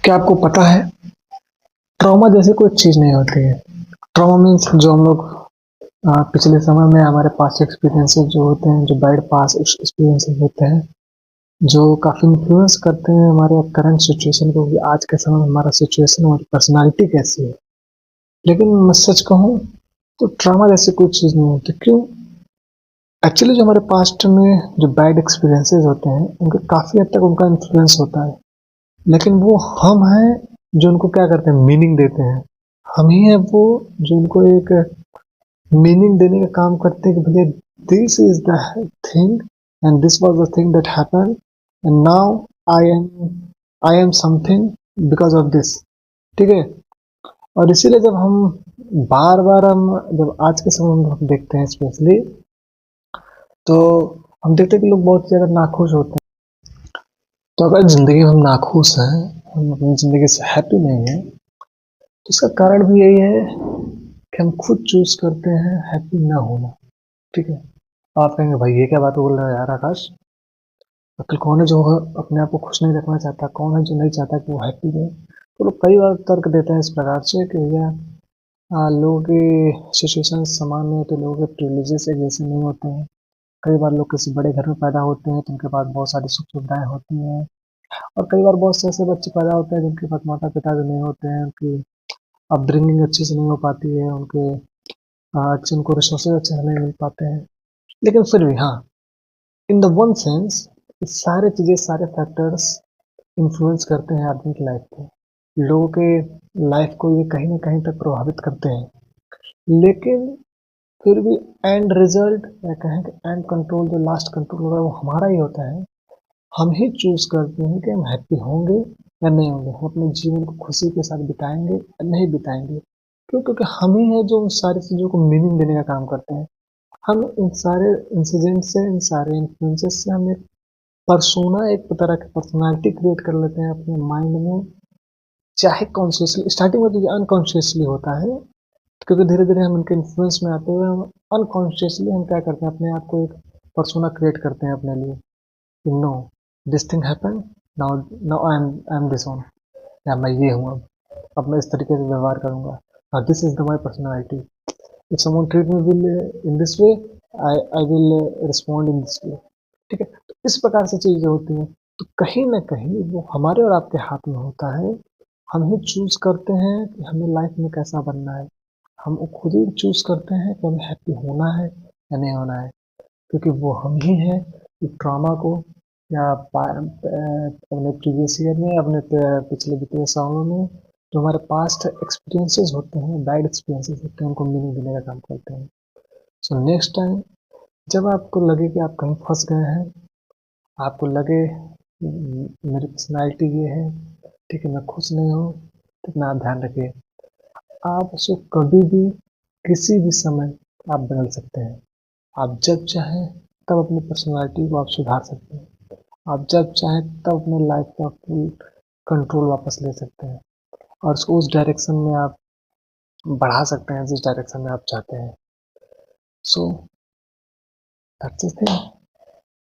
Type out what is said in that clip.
क्या आपको पता है ट्रॉमा जैसी कोई चीज़ नहीं होती है। ट्रॉमा मीन्स जो हम लोग पिछले समय में हमारे पास्ट एक्सपीरियंसेस जो होते हैं, जो बैड पास्ट एक्सपीरियंसेस होते हैं, जो काफ़ी इन्फ्लुएंस करते हैं हमारे करंट सिचुएशन को कि आज के समय में हमारा सिचुएशन और पर्सनैलिटी कैसी है। लेकिन मैं सच कहूँ तो ट्रॉमा जैसी कोई चीज़ नहीं होती। क्यों? एक्चुअली जो हमारे पास्ट में जो बैड एक्सपीरियंसेस होते हैं, उनके काफ़ी हद तक उनका इन्फ्लुएंस होता है। लेकिन वो हम हैं जो उनको क्या करते हैं, मीनिंग देते हैं। हम ही हैं वो जो उनको एक मीनिंग देने का काम करते हैं कि भैया this is the thing and this was the thing that happened and now I am something because of this. ठीक है। और इसीलिए जब हम बार बार हम जब आज के समय में हम देखते हैं स्पेशली, तो हम देखते हैं कि लोग बहुत ज़्यादा नाखुश होते हैं। तो अगर ज़िंदगी में हम नाखुश हैं, हम अपनी ज़िंदगी से हैप्पी नहीं हैं, तो इसका कारण भी यही है कि हम खुद चूज़ करते हैं हैप्पी ना होना। ठीक है। आप कहेंगे भाई ये क्या बात बोल रहा है यार आकाश, आखिर कौन है जो अपने आप को खुश नहीं रखना चाहता, कौन है जो नहीं चाहता कि वो हैप्पी रहे। तो लोग कई बार तर्क देते हैं इस प्रकार से कि भैया लोगों की सिचुएशन समान नहीं होती, लोगों के प्रिविलेजेस एक जैसे नहीं होते हैं। कई बार लोग किसी बड़े घर में पैदा होते हैं तो उनके पास बहुत सारी सुख सुविधाएं होती हैं, और कई बार बहुत से ऐसे बच्चे पैदा होते हैं जिनके पास माता पिता भी नहीं होते हैं, उनकी अपब्रिंगिंग अच्छे से नहीं हो पाती है, उनके अच्छे उनको रिसोर्सेज अच्छे से नहीं मिल पाते हैं। लेकिन फिर भी हाँ, इन द वन सेंस सारे चीज़ें, सारे फैक्टर्स इन्फ्लुएंस करते हैं आदमी की लाइफ को, लोगों के लाइफ को ये कहीं ना कहीं तक प्रभावित करते हैं। लेकिन फिर भी एंड रिजल्ट या कहें कि एंड कंट्रोल, जो लास्ट कंट्रोल होगा वो हमारा ही होता है। हम ही चूज करते हैं कि हम हैप्पी होंगे या नहीं होंगे, हम अपने जीवन को खुशी के साथ बिताएंगे या नहीं बिताएंगे। क्यों? क्योंकि हम ही हैं जो उन सारी चीज़ों को मीनिंग देने का काम करते हैं। हम इन सारे इंसिडेंट से, इन सारे इन्फ्लुएंसेस से हम एक पर्सोना, एक तरह की पर्सनालिटी क्रिएट कर लेते हैं अपने माइंड में। चाहे कॉन्शियसली, स्टार्टिंग में तो ये अनकॉन्शियसली होता है, क्योंकि धीरे धीरे हम इनके इन्फ्लुएंस में आते हुए हम अनकॉन्शियसली हम क्या करते हैं, अपने आप को एक पर्सोना क्रिएट करते हैं अपने लिए कि no, this thing happen, now now I am this one, या मैं ये हूँ, अब मैं इस तरीके से व्यवहार करूँगा, this is the my personality. If someone treat me will in this way, I will respond in this way. ठीक है। तो इस प्रकार से चीज़ें होती हैं। तो कहीं ना कहीं वो हमारे और आपके हाथ में होता है। हम ही चूज करते हैं कि हमें लाइफ में कैसा बनना है। हम खुद ही चूज करते हैं कि हमें हैप्पी होना है या नहीं होना है। क्योंकि वो हम ही हैं कि ट्रॉमा को, या अपने प्रीवियस ईयर में, अपने पिछले बीते सालों में जो हमारे पास्ट एक्सपीरियंसेस होते हैं, बैड एक्सपीरियंसेस होते हैं, उनको मीनिंग देने का काम करते हैं। सो नेक्स्ट टाइम जब आपको लगे कि आप कहीं फंस गए हैं, आपको लगे मेरी पर्सनैलिटी ये है, ठीक है, मैं खुश नहीं हूँ, तो अपना आप ध्यान रखिए। आप उसको कभी भी, किसी भी समय आप बदल सकते हैं। आप जब चाहें तब अपनी पर्सनैलिटी को आप सुधार सकते हैं। आप जब चाहें तब अपने लाइफ का फुल कंट्रोल वापस ले सकते हैं, और उसको उस डायरेक्शन में आप बढ़ा सकते हैं जिस डायरेक्शन में आप चाहते हैं। So that's the thing.